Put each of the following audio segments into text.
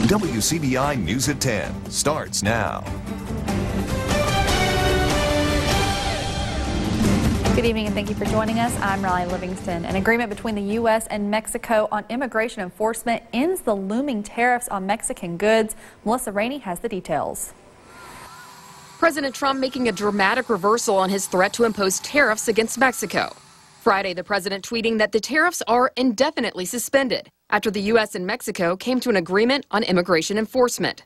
WCBI News at 10 starts now. Good evening and thank you for joining us. I'm Riley Livingston. An agreement between the U.S. and Mexico on immigration enforcement ends the looming tariffs on Mexican goods. Melissa Rainey has the details. President Trump making a dramatic reversal on his threat to impose tariffs against Mexico. Friday, the president tweeting that the tariffs are indefinitely suspended after the U.S. and Mexico came to an agreement on immigration enforcement.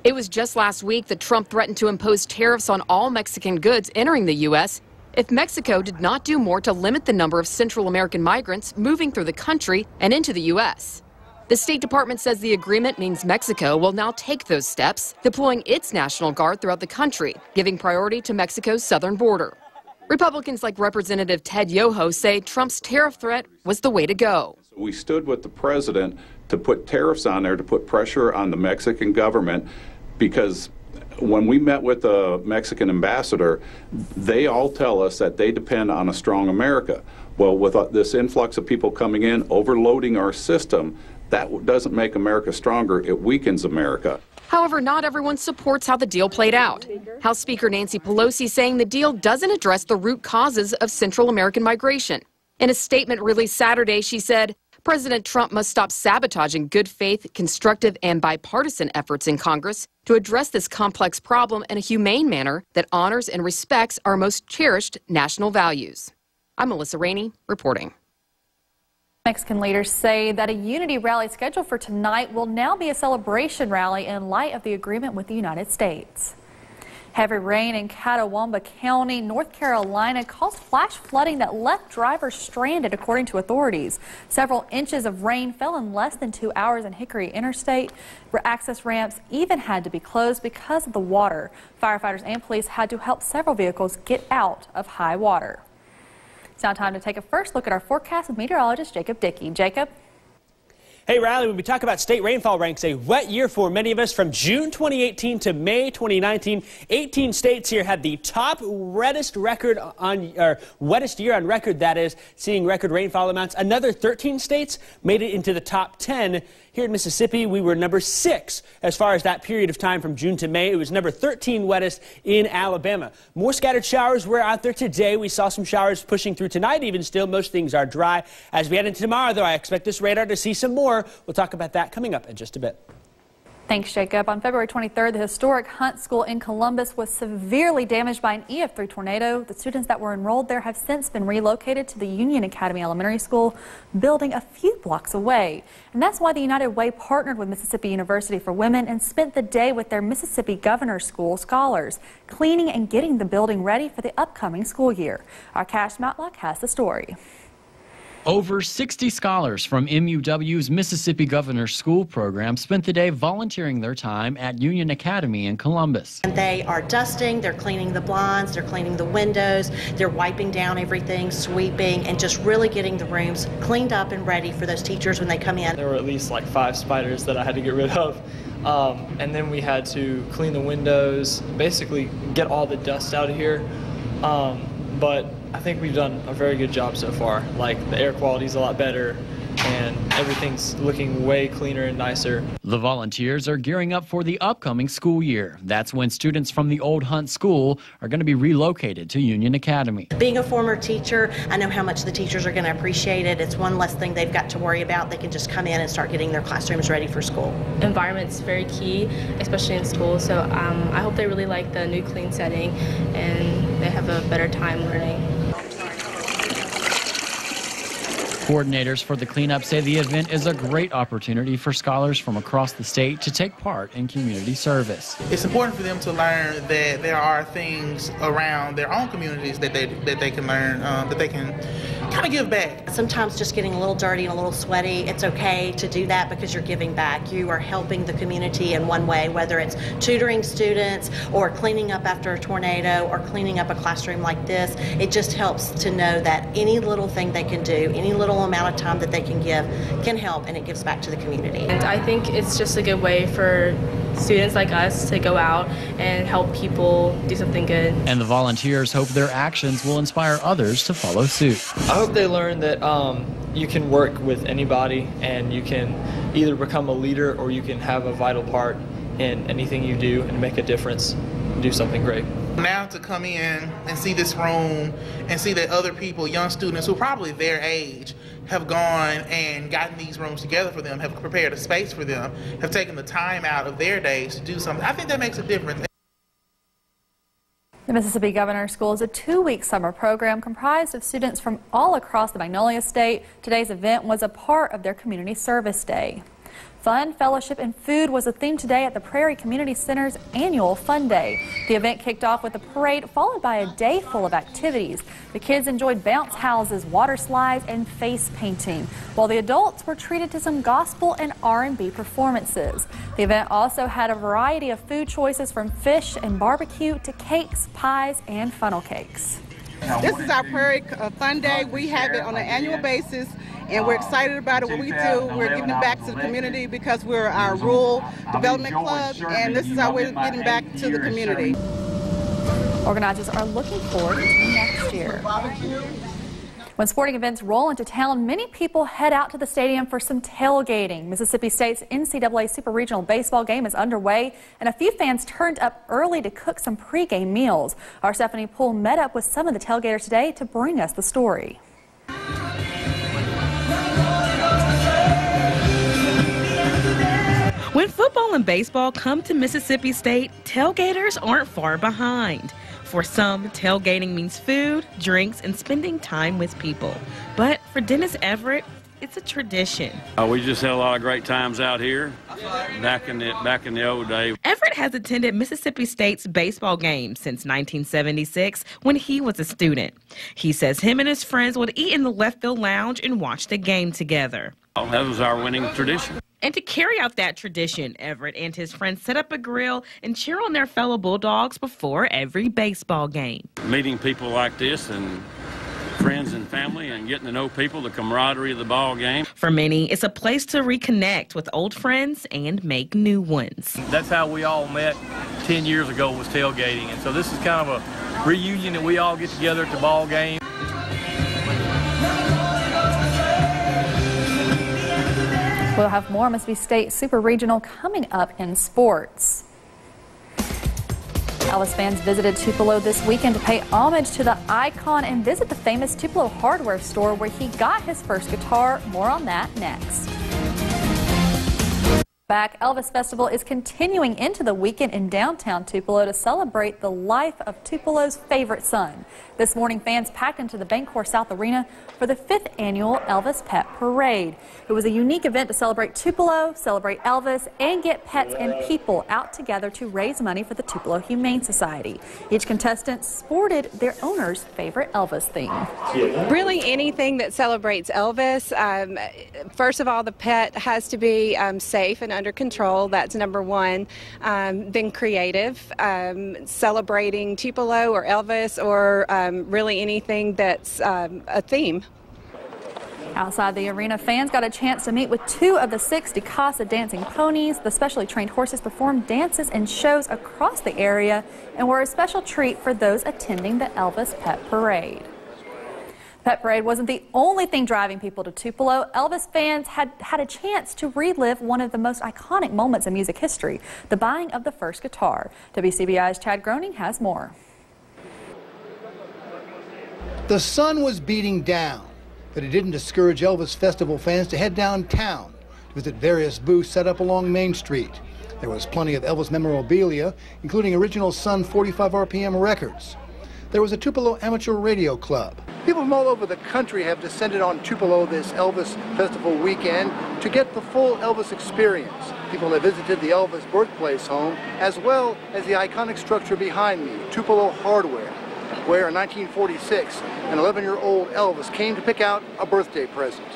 It was just last week that Trump threatened to impose tariffs on all Mexican goods entering the U.S. if Mexico did not do more to limit the number of Central American migrants moving through the country and into the U.S. The State Department says the agreement means Mexico will now take those steps, deploying its National Guard throughout the country, giving priority to Mexico's southern border. Republicans like Representative Ted Yoho say Trump's tariff threat was the way to go. We stood with the president to put tariffs on there to put pressure on the Mexican government, because when we met with the Mexican ambassador, they all tell us that they depend on a strong America. Well, with this influx of people coming in, overloading our system, that doesn't make America stronger, it weakens America. However, not everyone supports how the deal played out. House Speaker Nancy Pelosi saying the deal doesn't address the root causes of Central American migration. In a statement released Saturday, she said, President Trump must stop sabotaging good faith, constructive, and bipartisan efforts in Congress to address this complex problem in a humane manner that honors and respects our most cherished national values. I'm Melissa Rainey, reporting. Mexican leaders say that a unity rally scheduled for tonight will now be a celebration rally in light of the agreement with the United States. Heavy rain in Catawba County, North Carolina, caused flash flooding that left drivers stranded, according to authorities. Several inches of rain fell in less than 2 hours in Hickory Interstate, where access ramps even had to be closed because of the water. Firefighters and police had to help several vehicles get out of high water. It's now time to take a first look at our forecast with meteorologist Jacob Dickey. Jacob? Hey, Riley, when we talk about state rainfall ranks, a wet year for many of us from June 2018 to May 2019. 18 states here had the top wettest year on record, that is, seeing record rainfall amounts. Another 13 states made it into the top 10. Here in Mississippi, we were number 6 as far as that period of time from June to May. It was number 13 wettest in Alabama. More scattered showers were out there today. We saw some showers pushing through tonight. Even still, most things are dry. As we head into tomorrow, though, I expect this radar to see some more. We'll talk about that coming up in just a bit. Thanks, Jacob. On February 23rd, the historic Hunt School in Columbus was severely damaged by an EF3 tornado. The students that were enrolled there have since been relocated to the Union Academy Elementary School building a few blocks away. And that's why the United Way partnered with Mississippi University for Women and spent the day with their Mississippi Governor's School scholars, cleaning and getting the building ready for the upcoming school year. Our Cash Matlock has the story. Over 60 scholars from MUW's Mississippi Governor's School program spent the day volunteering their time at Union Academy in Columbus. And they are dusting, they're cleaning the blinds, they're cleaning the windows, they're wiping down everything, sweeping, and just really getting the rooms cleaned up and ready for those teachers when they come in. There were at least like 5 spiders that I had to get rid of. And then we had to clean the windows, basically get all the dust out of here. But I think we've done a very good job so far. Like, the air quality is a lot better and everything's looking way cleaner and nicer. The volunteers are gearing up for the upcoming school year. That's when students from the old Hunt School are going to be relocated to Union Academy. Being a former teacher, I know how much the teachers are going to appreciate it. It's one less thing they've got to worry about. They can just come in and start getting their classrooms ready for school. Environment's very key, especially in school, so I hope they really like the new clean setting and they have a better time learning. Coordinators for the cleanup say the event is a great opportunity for scholars from across the state to take part in community service. It's important for them to learn that there are things around their own communities that they can learn, that they can kind of give back. Sometimes just getting a little dirty and a little sweaty, it's okay to do that because you're giving back. You are helping the community in one way, whether it's tutoring students or cleaning up after a tornado or cleaning up a classroom like this. It just helps to know that any little thing they can do, any little amount of time that they can give can help, and it gives back to the community. And I think it's just a good way for students like us to go out and help people do something good. And the volunteers hope their actions will inspire others to follow suit. I hope they learn that you can work with anybody, and you can either become a leader or you can have a vital part in anything you do and make a difference and do something great. Now to come in and see this room and see that other people, young students who are probably their age, have gone and gotten these rooms together for them, have prepared a space for them, have taken the time out of their days to do something, I think that makes a difference. The Mississippi Governor's School is a 2-week summer program comprised of students from all across the Magnolia State. Today's event was a part of their Community Service Day. Fun, fellowship, and food was a theme today at the Prairie Community Center's annual Fun Day. The event kicked off with a parade followed by a day full of activities. The kids enjoyed bounce houses, water slides, and face painting, while the adults were treated to some gospel and R&B performances. The event also had a variety of food choices from fish and barbecue to cakes, pies, and funnel cakes. This is our Prairie Fun Day. We have it on an annual basis, and we're excited about it. What we do, we're giving it back to the community because we're our rural development club, and this is how we're giving back to the community. Organizers are looking forward to next year. When sporting events roll into town, many people head out to the stadium for some tailgating. Mississippi State's NCAA Super Regional Baseball game is underway, and a few fans turned up early to cook some pregame meals. Our Stephanie Poole met up with some of the tailgaters today to bring us the story. When football and baseball come to Mississippi State, tailgaters aren't far behind. For some, tailgating means food, drinks, and spending time with people. But for Dennis Everett, it's a tradition. We just had a lot of great times out here back in the old days. Everett has attended Mississippi State's baseball games since 1976 when he was a student. He says him and his friends would eat in the left field lounge and watch the game together. That was our winning tradition. And to carry out that tradition, Everett and his friends set up a grill and cheer on their fellow Bulldogs before every baseball game. Meeting people like this and friends and family and getting to know people, the camaraderie of the ball game. For many, it's a place to reconnect with old friends and make new ones. That's how we all met 10 years ago, was tailgating. And so this is kind of a reunion that we all get together at the ball game. We'll have more Mississippi State Super Regional coming up in sports. Elvis fans visited Tupelo this weekend to pay homage to the icon and visit the famous Tupelo hardware store where he got his first guitar. More on that next. Back, Elvis Festival is continuing into the weekend in downtown Tupelo to celebrate the life of Tupelo's favorite son. This morning, fans packed into the Bancorp South Arena for the 5th annual Elvis Pet Parade. It was a unique event to celebrate Tupelo, celebrate Elvis, and get pets and people out together to raise money for the Tupelo Humane Society. Each contestant sported their owner's favorite Elvis theme. Really anything that celebrates Elvis. First of all, the pet has to be safe and under control. That's number one. Then creative, celebrating Tupelo or Elvis or really anything that's a theme. Outside the arena, fans got a chance to meet with 2 of the 6 DeCasa dancing ponies. The specially trained horses performed dances and shows across the area and were a special treat for those attending the Elvis Pet Parade. Pet Parade wasn't the only thing driving people to Tupelo. Elvis fans had a chance to relive one of the most iconic moments in music history, the buying of the first guitar. WCBI's Chad Groening has more. The sun was beating down, but it didn't discourage Elvis Festival fans to head downtown to visit various booths set up along Main Street. There was plenty of Elvis memorabilia, including original Sun 45 RPM records. There was a Tupelo Amateur Radio Club. People from all over the country have descended on Tupelo this Elvis Festival weekend to get the full Elvis experience. People have visited the Elvis birthplace home, as well as the iconic structure behind me, Tupelo Hardware, where in 1946, an 11-year-old Elvis came to pick out a birthday present.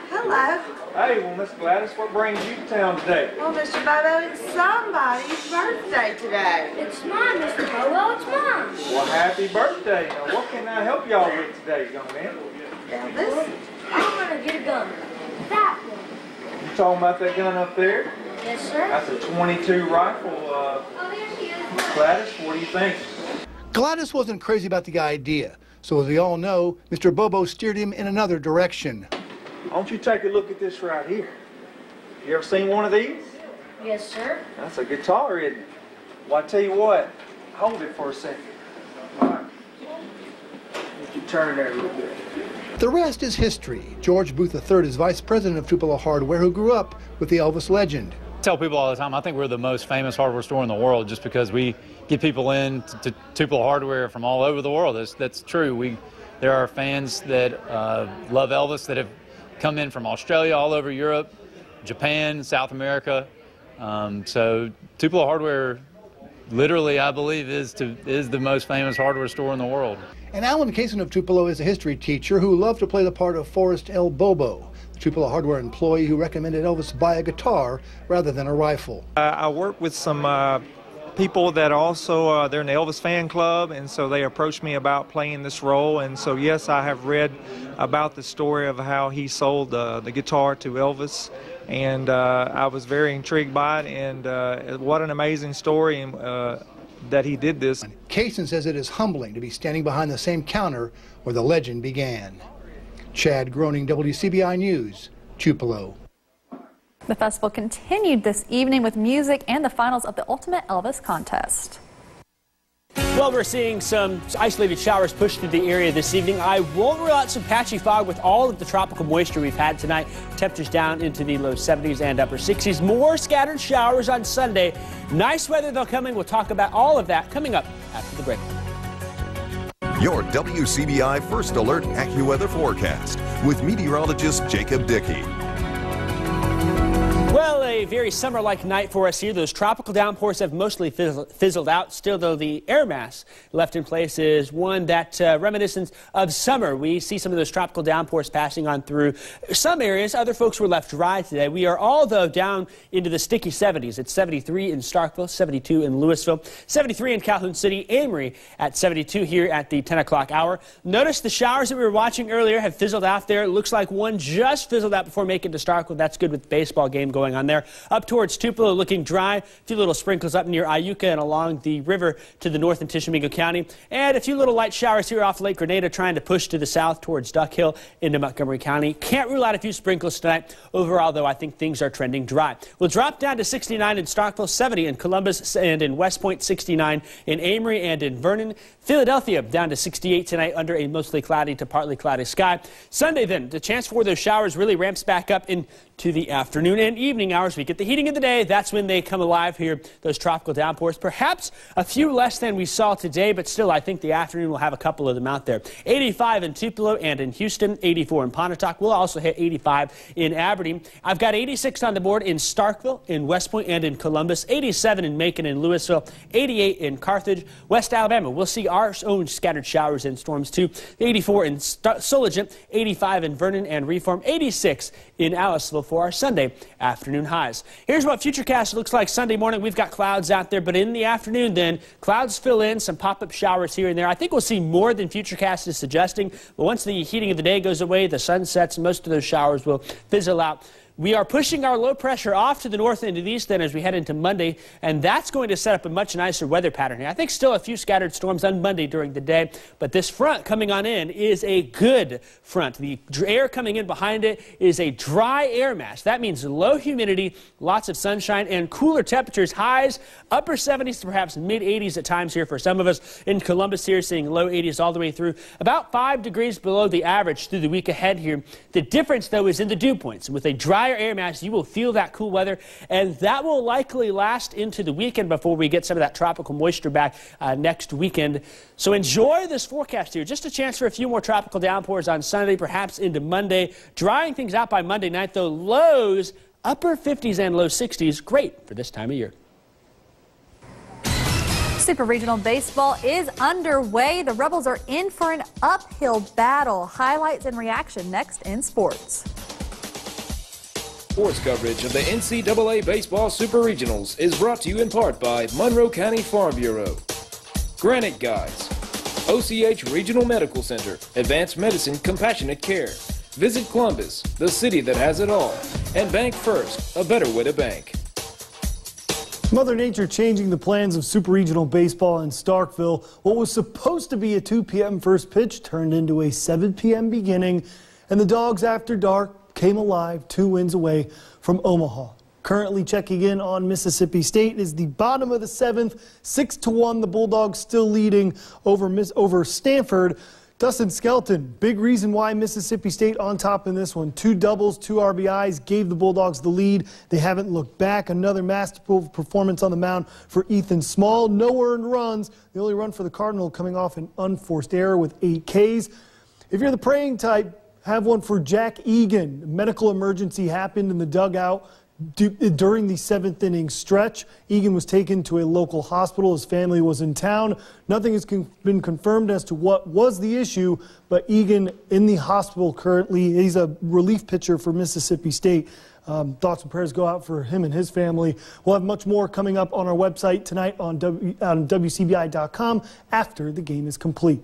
Hello. Hey, well, Miss Gladys, what brings you to town today? Well, Mr. Bobo, it's somebody's birthday today. It's mine, Mr. Bobo, it's mine. Well, happy birthday. Now, what can I help y'all with today, young man? Elvis? I'm going to get a gun. That one. You talking about that gun up there? Yes, sir. That's a 22 rifle. Oh, there she is. Gladys, what do you think? Gladys wasn't crazy about the idea, so as we all know, Mr. Bobo steered him in another direction. Why don't you take a look at this right here? You ever seen one of these? Yes, sir. That's a guitar, isn't it? Well, I tell you what, hold it for a second. All right. Let you turn there a little bit. The rest is history. George Booth III is vice president of Tupelo Hardware, who grew up with the Elvis legend. I tell people all the time, I think we're the most famous hardware store in the world just because we get people in to Tupelo Hardware from all over the world. That's true. There are fans that love Elvis that have come in from Australia, all over Europe, Japan, South America. So Tupelo Hardware, literally, I believe, is the most famous hardware store in the world. And Alan Kaysen of Tupelo is a history teacher who loved to play the part of Forrest L. Bobo, the Tupelo Hardware employee who recommended Elvis buy a guitar rather than a rifle. I work with some people that also, they're in the Elvis fan club, and so they approached me about playing this role. And so, yes, I have read about the story of how he sold the guitar to Elvis. And I was very intrigued by it, and what an amazing story that he did this. Kaysen says it is humbling to be standing behind the same counter where the legend began. Chad Groening, WCBI News, Tupelo. The festival continued this evening with music and the finals of the Ultimate Elvis Contest. Well, we're seeing some isolated showers push through the area this evening. I won't rule out some patchy fog with all of the tropical moisture we've had tonight. Temperatures down into the low 70s and upper 60s. More scattered showers on Sunday. Nice weather they'll come in. We'll talk about all of that coming up after the break. Your WCBI First Alert AccuWeather forecast with meteorologist Jacob Dickey. Well, a very summer-like night for us here. Those tropical downpours have mostly fizzled out. Still, though, the air mass left in place is one that reminiscent of summer. We see some of those tropical downpours passing on through some areas. Other folks were left dry today. We are all, though, down into the sticky 70s. It's 73 in Starkville, 72 in Louisville, 73 in Calhoun City, Amory at 72 here at the 10 o'clock hour. Notice the showers that we were watching earlier have fizzled out there. It looks like one just fizzled out before making it to Starkville. That's good with the baseball game going on there. Up towards Tupelo, looking dry. A few little sprinkles up near Iuka and along the river to the north in Tishomingo County. And a few little light showers here off Lake Grenada trying to push to the south towards Duck Hill into Montgomery County. Can't rule out a few sprinkles tonight. Overall, though, I think things are trending dry. We'll drop down to 69 in Starkville, 70 in Columbus and in West Point, 69 in Amory and in Vernon. Philadelphia down to 68 tonight under a mostly cloudy to partly cloudy sky. Sunday, then, the chance for those showers really ramps back up into the afternoon and evening hours. We get the heating of the day. That's when they come alive here, those tropical downpours. Perhaps a few less than we saw today, but still, I think the afternoon will have a couple of them out there. 85 in Tupelo and in Houston, 84 in Pontotoc. We'll also hit 85 in Aberdeen. I've got 86 on the board in Starkville, in West Point, and in Columbus, 87 in Macon and Louisville, 88 in Carthage, West Alabama. We'll see our own scattered showers and storms, too. 84 in Soligent, 85 in Vernon and Reform, 86 in Aliceville for our Sunday afternoon highs. Here's what Futurecast looks like Sunday morning. We've got clouds out there, but in the afternoon then, clouds fill in, some pop-up showers here and there. I think we'll see more than Futurecast is suggesting, but once the heating of the day goes away, the sun sets, most of those showers will fizzle out. We are pushing our low pressure off to the north and to the east then as we head into Monday, and that's going to set up a much nicer weather pattern here. I think still a few scattered storms on Monday during the day, but this front coming on in is a good front. The air coming in behind it is a dry air mass. That means low humidity, lots of sunshine, and cooler temperatures, highs upper 70s to perhaps mid-80s at times here for some of us. In Columbus here, seeing low 80s all the way through, about 5 degrees below the average through the week ahead here. The difference, though, is in the dew points. With a dry air mass, you will feel that cool weather, and that will likely last into the weekend before we get some of that tropical moisture back next weekend. So enjoy this forecast here. Just a chance for a few more tropical downpours on Sunday, perhaps into Monday. Drying things out by Monday night, though. Lows upper 50s and low 60s. Great for this time of year. Super Regional Baseball is underway. The Rebels are in for an uphill battle. Highlights and reaction next in sports. Sports coverage of the NCAA Baseball Super Regionals is brought to you in part by Monroe County Farm Bureau, Granite Guides, OCH Regional Medical Center, Advanced Medicine Compassionate Care, Visit Columbus, the city that has it all, and Bank First, a better way to bank. Mother Nature changing the plans of Super Regional Baseball in Starkville. What was supposed to be a 2 p.m. first pitch turned into a 7 p.m. beginning, and the Dogs after dark came alive 2 wins away from Omaha. Currently checking in on Mississippi State is the bottom of the 7th, 6-1. The Bulldogs still leading over Stanford. Dustin Skelton, big reason why Mississippi State on top in this one. 2 doubles, 2 RBIs gave the Bulldogs the lead. They haven't looked back. Another masterful performance on the mound for Ethan Small. No earned runs. The only run for the Cardinal coming off an unforced error with 8 Ks. If you're the praying type, have one for Jack Egan. A medical emergency happened in the dugout during the 7th inning stretch. Egan was taken to a local hospital. His family was in town. Nothing has been confirmed as to what was the issue, but Egan in the hospital currently. He's a relief pitcher for Mississippi State. Thoughts and prayers go out for him and his family. We'll have much more coming up on our website tonight on WCBI.com after the game is complete.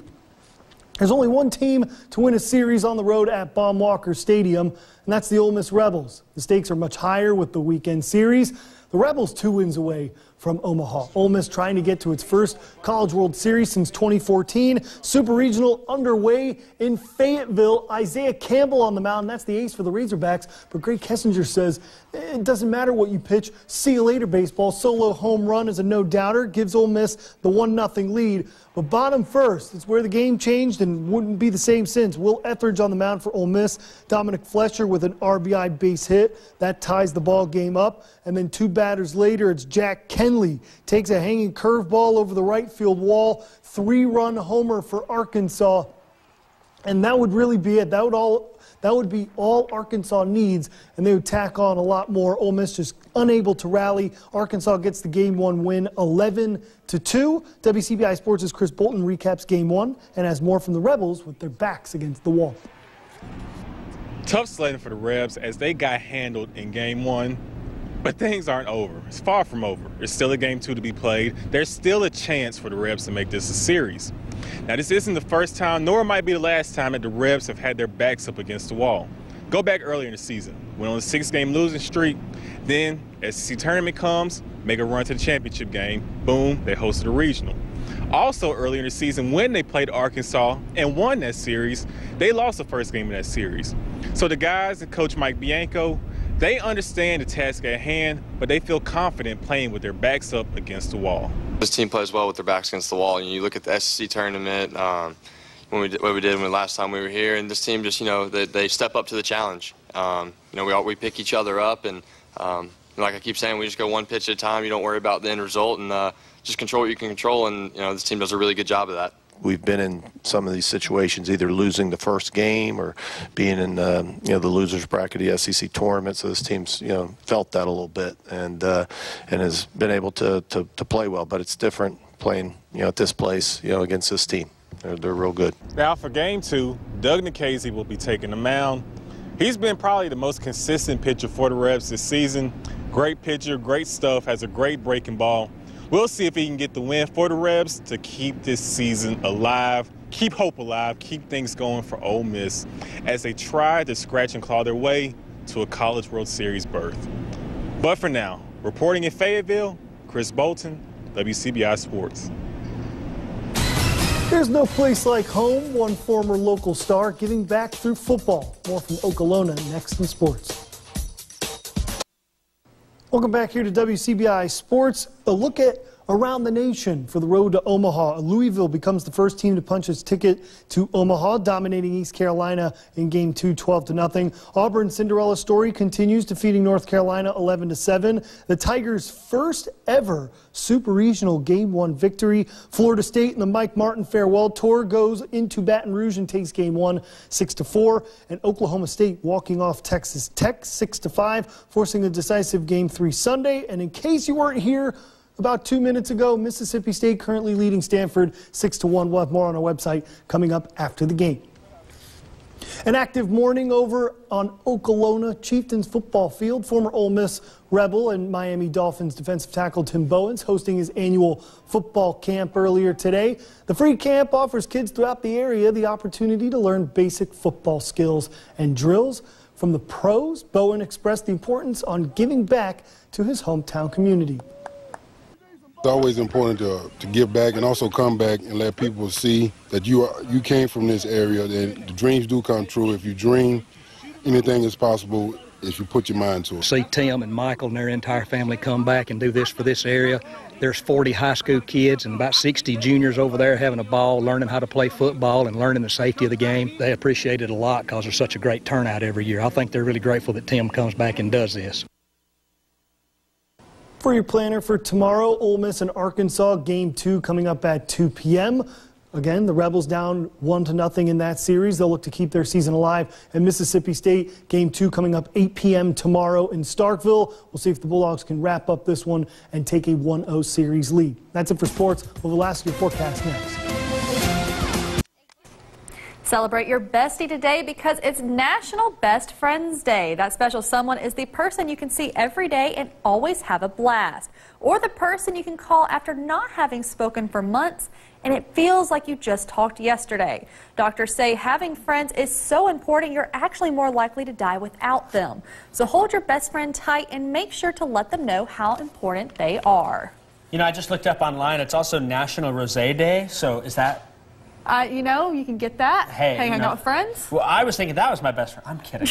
There's only one team to win a series on the road at Baum-Walker Stadium, and that's the Ole Miss Rebels. The stakes are much higher with the weekend series. The Rebels 2 wins away from Omaha. Ole Miss trying to get to its first College World Series since 2014. Super Regional underway in Fayetteville. Isaiah Campbell on the mound. That's the ace for the Razorbacks. But Greg Kessinger says it doesn't matter what you pitch. See you later, baseball. Solo home run is a no-doubter. Gives Ole Miss the 1-0 lead. But bottom first, it's where the game changed and wouldn't be the same since. Will Etheridge on the mound for Ole Miss. Dominic Fletcher with an RBI base hit. That ties the ball game up. And then 2 batters later, it's Jack Kenley. Takes a hanging curveball over the right field wall. 3-run homer for Arkansas. And that would really be it. That would be all Arkansas needs, and they would tack on a lot more. Ole Miss just unable to rally. Arkansas gets the Game 1 win 11-2. WCBI Sports' Chris Bolton recaps Game 1 and has more from the Rebels with their backs against the wall. Tough sledding for the Rebs as they got handled in Game 1. But things aren't over. It's far from over. There's still a Game 2 to be played. There's still a chance for the Rebs to make this a series. Now, this isn't the first time, nor might be the last time that the Rebs have had their backs up against the wall. Go back earlier in the season, went on a 6-game losing streak. Then, as the tournament comes, make a run to the championship game. Boom, they hosted a regional. Also, earlier in the season, when they played Arkansas and won that series, they lost the first game of that series. So the guys and Coach Mike Bianco, they understand the task at hand, but they feel confident playing with their backs up against the wall. This team plays well with their backs against the wall. You look at the SEC tournament, what we did when last time we were here, and this team just, they step up to the challenge. We pick each other up, and like I keep saying, we just go one pitch at a time. You don't worry about the end result, and just control what you can control, and this team does a really good job of that. We've been in some of these situations, either losing the first game or being in the losers bracket of the SEC tournament. So this team's felt that a little bit and has been able to play well. But it's different playing at this place against this team. They're real good. Now for Game 2, Doug Nikhazy will be taking the mound. He's been probably the most consistent pitcher for the Rebs this season. Great pitcher, great stuff, has a great breaking ball. We'll see if he can get the win for the Rebs to keep this season alive, keep hope alive, keep things going for Ole Miss as they try to scratch and claw their way to a College World Series berth. But for now, reporting in Fayetteville, Chris Bolton, WCBI Sports. There's no place like home. One former local star giving back through football. More from Okolona next in sports. Welcome back here to WCBI Sports. A look at around the nation for the road to Omaha. Louisville becomes the first team to punch its ticket to Omaha, dominating East Carolina in Game 2, 12-0. Auburn's Cinderella story continues, defeating North Carolina 11-7. The Tigers' first ever Super Regional Game 1 victory. Florida State in the Mike Martin Farewell Tour goes into Baton Rouge and takes Game 1 6-4. And Oklahoma State walking off Texas Tech 6-5, forcing a decisive Game 3 Sunday. And in case you weren't here about 2 minutes ago, Mississippi State currently leading Stanford 6-1. We'll have more on our website coming up after the game. An active morning over on Okolona Chieftains football field. Former Ole Miss Rebel and Miami Dolphins defensive tackle Tim Bowens hosting his annual football camp earlier today. The free camp offers kids throughout the area the opportunity to learn basic football skills and drills. From the pros, Bowen expressed the importance on giving back to his hometown community. It's always important to give back and also come back and let people see that you came from this area, and the dreams do come true. If you dream, anything is possible if you put your mind to it. See Tim and Michael and their entire family come back and do this for this area. There's 40 high school kids and about 60 juniors over there having a ball, learning how to play football and learning the safety of the game. They appreciate it a lot because there's such a great turnout every year. I think they're really grateful that Tim comes back and does this. For your planner for tomorrow, Ole Miss and Arkansas, game 2 coming up at 2 p.m. Again, the Rebels down 1-0 in that series. They'll look to keep their season alive. And Mississippi State, game 2 coming up 8 p.m. tomorrow in Starkville. We'll see if the Bulldogs can wrap up this one and take a 1-0 series lead. That's it for sports. We'll have your forecast next. Celebrate your bestie today because it's National Best Friends Day. That special someone is the person you can see every day and always have a blast. Or the person you can call after not having spoken for months and it feels like you just talked yesterday. Doctors say having friends is so important you're actually more likely to die without them. So hold your best friend tight and make sure to let them know how important they are. You know, I just looked up online. It's also National Rosé Day. So is that... You know, you can get that. Hey, hang out with friends. Well, I was thinking that was my best friend. I'm kidding.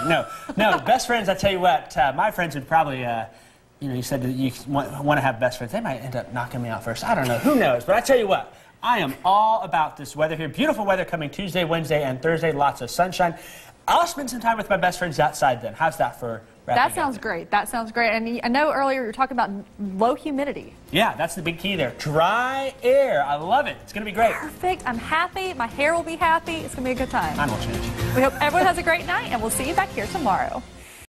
No, best friends. I tell you what, my friends would probably, you know, you said that you want to have best friends. They might end up knocking me out first. I don't know. Who knows? But I tell you what, I am all about this weather here. Beautiful weather coming Tuesday, Wednesday, and Thursday. Lots of sunshine. I'll spend some time with my best friends outside then. How's that for? That sounds great. That sounds great. And I know earlier you were talking about low humidity. Yeah, that's the big key there. Dry air. I love it. It's going to be great. Perfect. I'm happy. My hair will be happy. It's going to be a good time. Mine will change. We hope everyone has a great night, and we'll see you back here tomorrow.